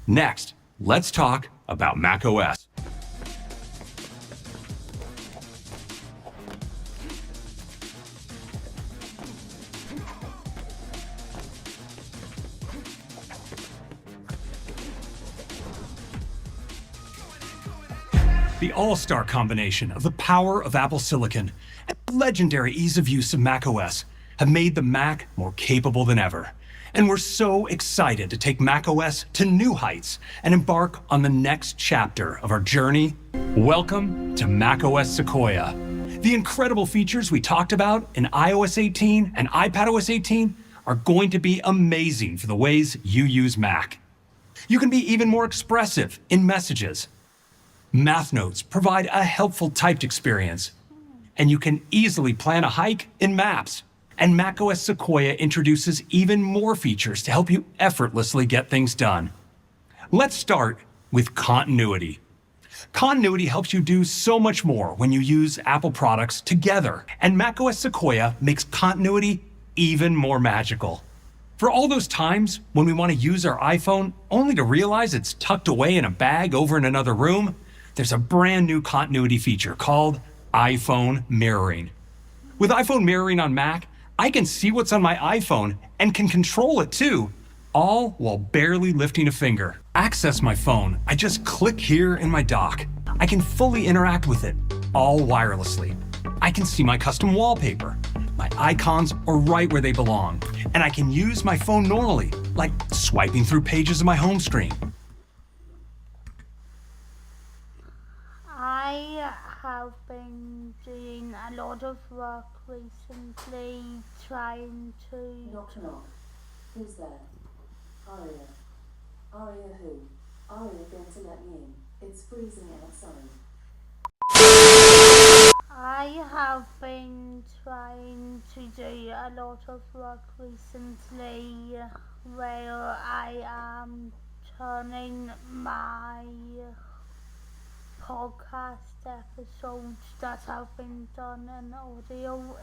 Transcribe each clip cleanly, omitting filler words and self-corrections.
Next, let's talk about macOS. The all-star combination of the power of Apple Silicon and the legendary ease of use of macOS have made the Mac more capable than ever. And we're so excited to take macOS to new heights and embark on the next chapter of our journey. Welcome to macOS Sequoia. The incredible features we talked about in iOS 18 and iPadOS 18 are going to be amazing for the ways you use Mac. You can be even more expressive in messages. Math notes provide a helpful typed experience, and you can easily plan a hike in Maps. And macOS Sequoia introduces even more features to help you effortlessly get things done. Let's start with continuity. Continuity helps you do so much more when you use Apple products together, and macOS Sequoia makes continuity even more magical. For all those times when we want to use our iPhone only to realize it's tucked away in a bag over in another room, there's a brand new continuity feature called iPhone mirroring. With iPhone mirroring on Mac, I can see what's on my iPhone and can control it too, all while barely lifting a finger. Access my phone, I just click here in my dock. I can fully interact with it, all wirelessly. I can see my custom wallpaper. My icons are right where they belong, and I can use my phone normally, like swiping through pages of my home screen. I have been doing a lot of work recently trying to... Knock knock. Who's there? Aria. Aria who? Aria going to let me in. It's freezing outside. I have been trying to do a lot of work recently where I am turning my podcast episodes that have been done in audio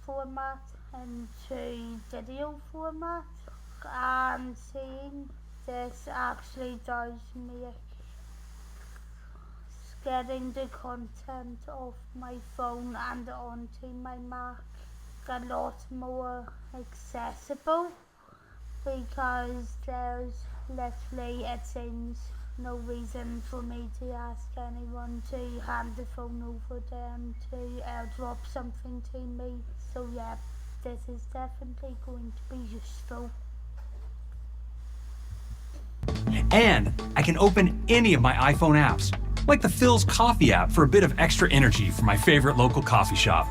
format into video format, and seeing this actually does make getting the content off my phone and onto my Mac a lot more accessible, because there's literally, it seems, no reason for me to ask anyone to hand the phone over them to airdrop something to me. So yeah, this is definitely going to be useful. And I can open any of my iPhone apps, like the Phil's Coffee app for a bit of extra energy for my favorite local coffee shop.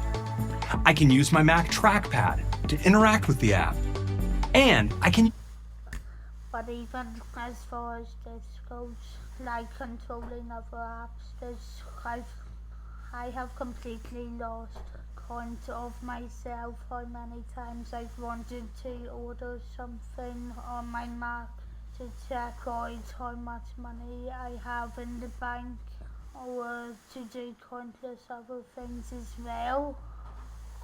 I can use my Mac trackpad to interact with the app. And I can... But even as far as this goes, like controlling other apps, I have completely lost count of myself how many times I've wanted to order something on my Mac to check out how much money I have in the bank, or to do countless other things as well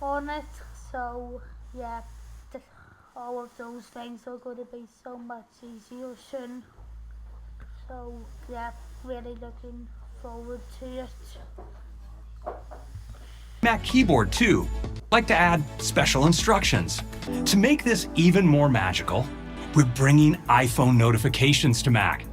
on it. So yeah, all of those things are going to be so much easier soon. So yeah, really looking forward to it. Mac keyboard too. I like to add special instructions. To make this even more magical, we're bringing iPhone notifications to Mac.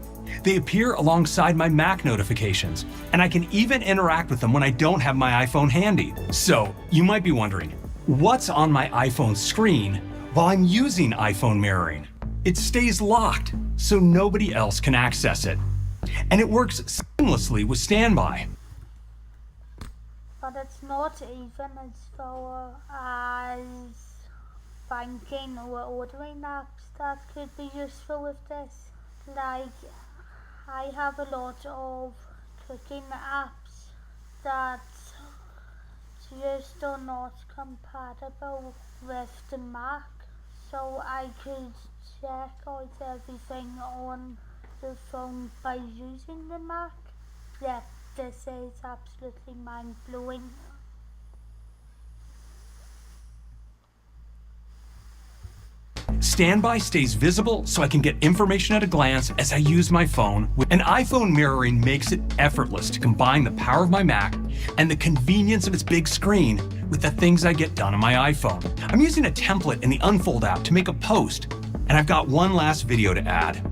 They appear alongside my Mac notifications, and I can even interact with them when I don't have my iPhone handy. So you might be wondering, what's on my iPhone screen while I'm using iPhone mirroring? It stays locked, so nobody else can access it. And it works seamlessly with standby. But it's not even as far as banking or ordering apps that could be useful with this. Like, I have a lot of cooking apps that just are not compatible with the Mac, so I could check out everything on the phone by using the Mac. Yeah, this is absolutely mind-blowing. Standby stays visible so I can get information at a glance as I use my phone. And iPhone mirroring makes it effortless to combine the power of my Mac and the convenience of its big screen with the things I get done on my iPhone. I'm using a template in the Unfold app to make a post, and I've got one last video to add.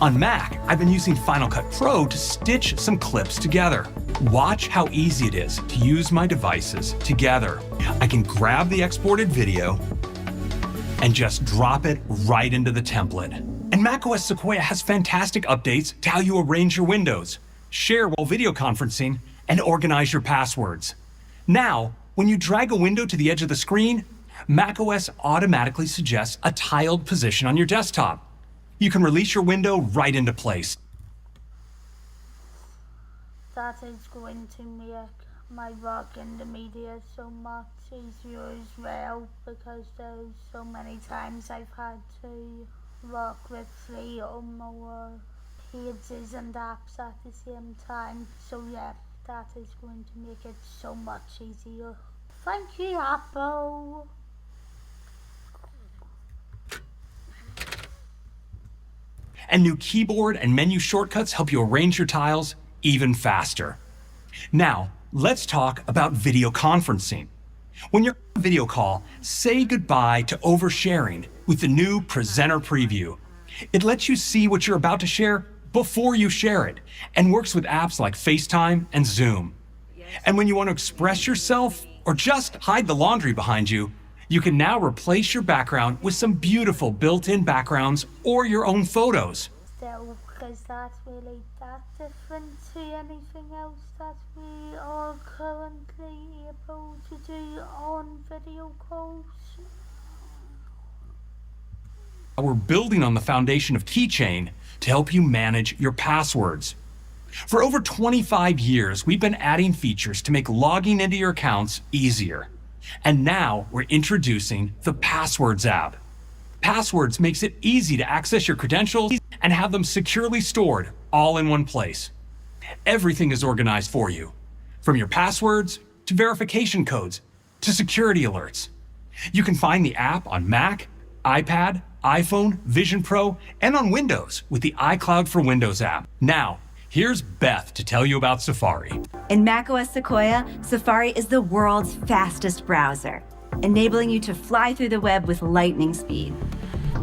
On Mac, I've been using Final Cut Pro to stitch some clips together. Watch how easy it is to use my devices together. I can grab the exported video and just drop it right into the template. And macOS Sequoia has fantastic updates to how you arrange your windows, share while video conferencing, and organize your passwords. Now, when you drag a window to the edge of the screen, macOS automatically suggests a tiled position on your desktop. You can release your window right into place. That is going to make my work in the media so much easier as well, because there's so many times I've had to work with 3 or more pages and apps at the same time. So yeah, that is going to make it so much easier. Thank you, Apple. And new keyboard and menu shortcuts help you arrange your tiles even faster. Now, let's talk about video conferencing. When you're on a video call, say goodbye to oversharing with the new Presenter Preview. It lets you see what you're about to share before you share it, and works with apps like FaceTime and Zoom. And when you want to express yourself or just hide the laundry behind you, you can now replace your background with some beautiful built-in backgrounds or your own photos. Still, because that's really that different to anything else that we are currently able to do on video calls. We're building on the foundation of Keychain to help you manage your passwords. For over 25 years, we've been adding features to make logging into your accounts easier. And now we're introducing the Passwords app. Passwords makes it easy to access your credentials and have them securely stored all in one place. Everything is organized for you, from your passwords to verification codes to security alerts. You can find the app on Mac, iPad, iPhone, Vision Pro, and on Windows with the iCloud for Windows app. Now, here's Beth to tell you about Safari. In macOS Sequoia, Safari is the world's fastest browser, enabling you to fly through the web with lightning speed.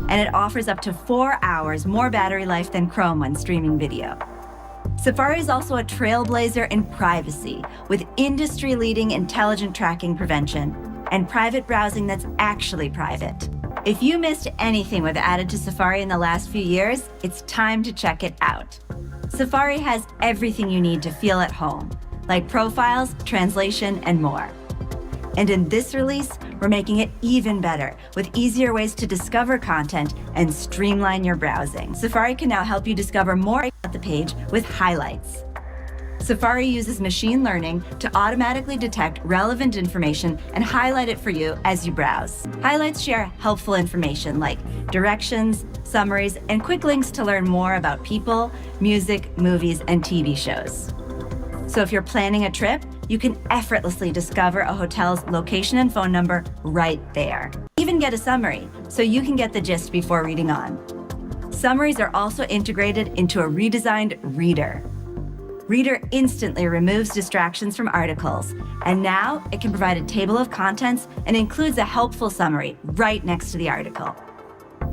And it offers up to 4 hours more battery life than Chrome when streaming video. Safari is also a trailblazer in privacy, with industry-leading intelligent tracking prevention and private browsing that's actually private. If you missed anything we've added to Safari in the last few years, it's time to check it out. Safari has everything you need to feel at home, like profiles, translation, and more. And in this release, we're making it even better with easier ways to discover content and streamline your browsing. Safari can now help you discover more about the page with highlights. Safari uses machine learning to automatically detect relevant information and highlight it for you as you browse. Highlights share helpful information like directions, summaries, and quick links to learn more about people, music, movies, and TV shows. So if you're planning a trip, you can effortlessly discover a hotel's location and phone number right there. Even get a summary, so you can get the gist before reading on. Summaries are also integrated into a redesigned Reader. Reader instantly removes distractions from articles, and now it can provide a table of contents and includes a helpful summary right next to the article.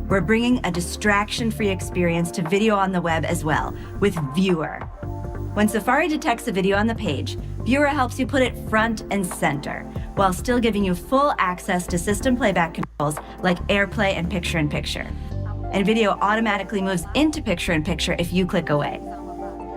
We're bringing a distraction-free experience to video on the web as well, with Viewer. When Safari detects a video on the page, Viewer helps you put it front and center, while still giving you full access to system playback controls like AirPlay and Picture-in-Picture. And video automatically moves into Picture-in-Picture if you click away.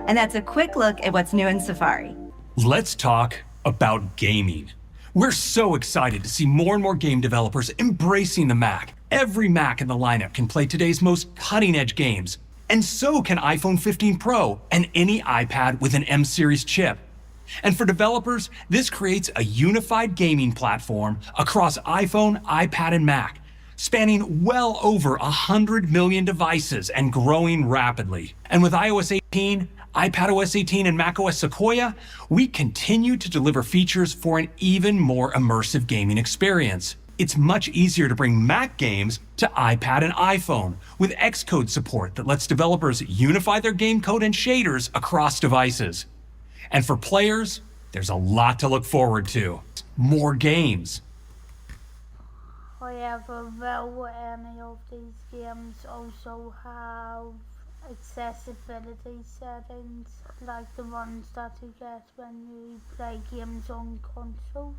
And that's a quick look at what's new in Safari. Let's talk about gaming. We're so excited to see more and more game developers embracing the Mac. Every Mac in the lineup can play today's most cutting-edge games, and so can iPhone 15 Pro and any iPad with an M-series chip. And for developers, this creates a unified gaming platform across iPhone, iPad, and Mac, spanning well over 100 million devices and growing rapidly. And with iOS 18, iPadOS 18, and macOS Sequoia, we continue to deliver features for an even more immersive gaming experience. It's much easier to bring Mac games to iPad and iPhone with Xcode support that lets developers unify their game code and shaders across devices. And for players, there's a lot to look forward to. More games. However, will any of these games also have accessibility settings like the ones that you get when you play games on consoles?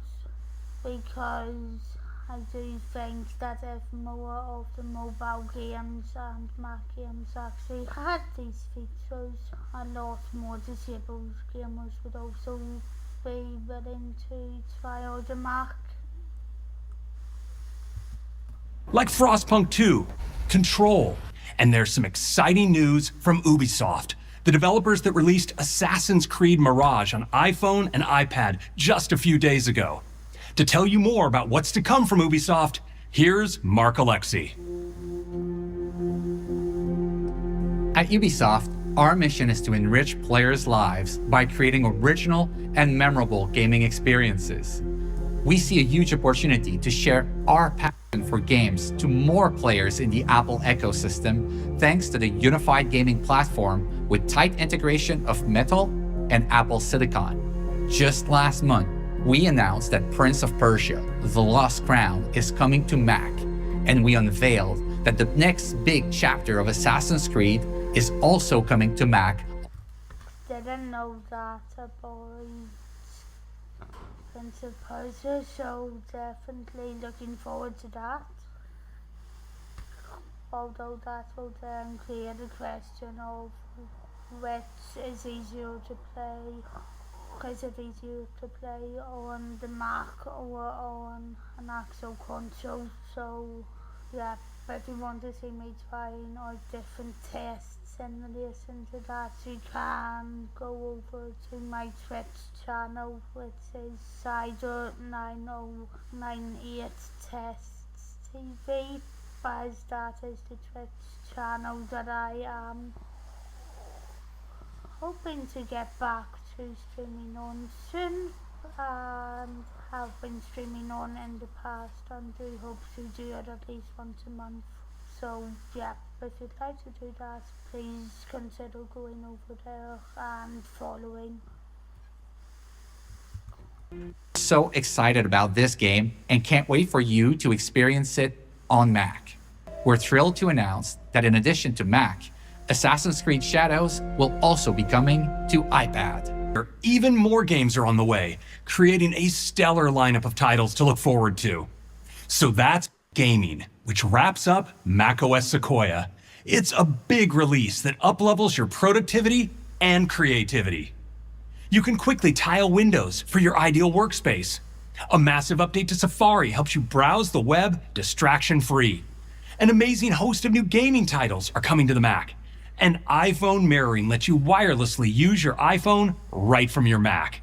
Because I do think that if more of the mobile games and Mac games actually had these features, a lot more disabled gamers would also be willing to try out a Mac. Like Frostpunk 2, Control, and there's some exciting news from Ubisoft, the developers that released Assassin's Creed Mirage on iPhone and iPad just a few days ago. To tell you more about what's to come from Ubisoft, here's Mark Alexi. At Ubisoft, our mission is to enrich players' lives by creating original and memorable gaming experiences. We see a huge opportunity to share our passion for games to more players in the Apple ecosystem thanks to the unified gaming platform with tight integration of Metal and Apple Silicon. Just last month, we announced that Prince of Persia: The Lost Crown is coming to Mac, and we unveiled that the next big chapter of Assassin's Creed is also coming to Mac. Didn't know that about Prince of Persia, so definitely looking forward to that. Although that will then create a question of which is easier to play. Is it easier to play on the Mac or on an actual console? So yeah, if you want to see me trying out different tests in relation to that, you can go over to my Twitch channel, which is Cider9098 Tests TV, as that is the Twitch channel that I am hoping to get back to streaming on soon, and have been streaming on in the past and do hope to do it at least once a month. So yeah, if you'd like to do that, please consider going over there and following. So excited about this game and can't wait for you to experience it on Mac. We're thrilled to announce that in addition to Mac, Assassin's Creed Shadows will also be coming to iPad. Even more games are on the way, creating a stellar lineup of titles to look forward to. So that's gaming, which wraps up macOS Sequoia. It's a big release that uplevels your productivity and creativity. You can quickly tile windows for your ideal workspace. A massive update to Safari helps you browse the web distraction-free. An amazing host of new gaming titles are coming to the Mac. And iPhone mirroring lets you wirelessly use your iPhone right from your Mac.